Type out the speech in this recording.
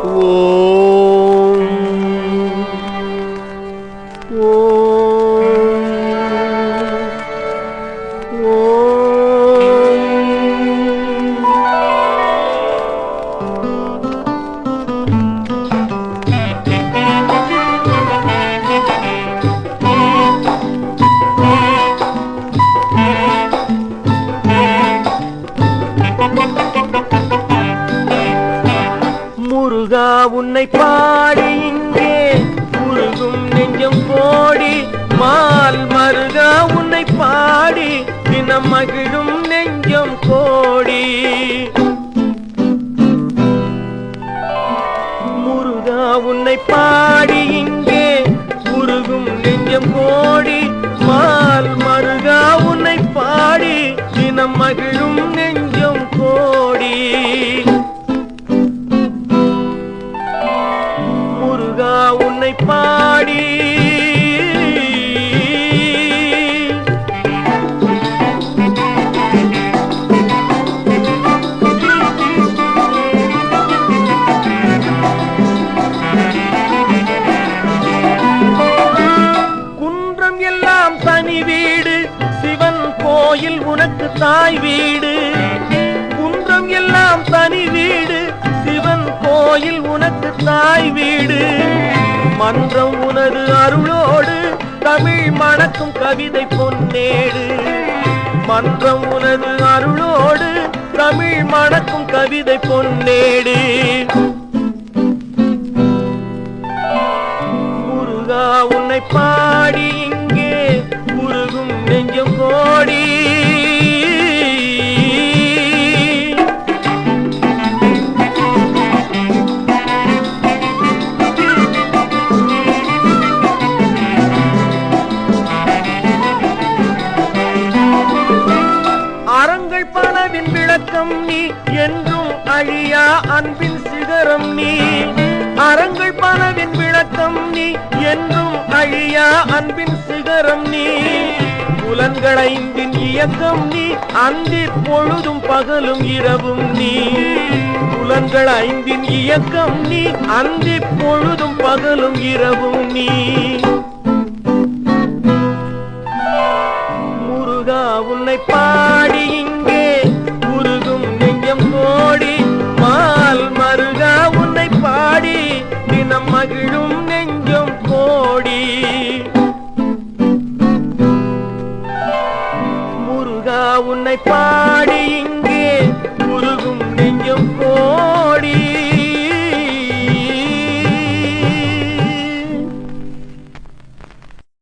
ஓம் ஓம் ஓம். முருகா உன்னை பாடி இங்கே முருகும் நெஞ்சம் கோடி, மால் மருகா உன்னை பாடி தினம் மகிழும் நெஞ்சம் கோடி. முருகா உன்னை பாடி இங்கே முருகும் நெஞ்சம் கோடி, மால் மருகா உன்னை பாடி தினம் மகிழும் நெஞ்சம் கோடி. முருகா உன்னை பாடி குன்றம் எல்லாம் தனி வீடு, சிவன் கோயில் உனக்கு தாய் வீடு. குன்றம் எல்லாம் தனி வீடு, சிவன் கோயில் உனக்கு தாய் வீடு. மன்றம் உனது அருளோடு தமிழ் மணக்கும் கவிதை பொன்னேடு. மன்றம் உனது அருளோடு தமிழ் மணக்கும் கவிதை பொன்னேடு. முருகா உன்னை பாடி இங்கே முருகும் நெஞ்சம் கோடி. அறங்கள் பலவின் விளக்கம் நீ, என்றும் அழியா அன்பின் சிகரம் நீ. அறங்கள் பலவின் விளக்கம் நீ, என்றும் அழியா அன்பின் சிகரம் நீ. புலன்கள் ஐந்தின் இயக்கம் நீ, அந்தி பொழுதும் பகலும் இரவும் நீ. புலன்கள் ஐந்தின் இயக்கம் நீ, அந்தி பொழுதும் பகலும் இரவும் நீ. முருகா உன்னை பாடி இங்கே முருகும் நெஞ்சம் கோடி, மால் மருகா உன்னை பாடி தினம் மகிழும் நெஞ்சம் கோடி. முருகா உன்னை பாடி இங்கே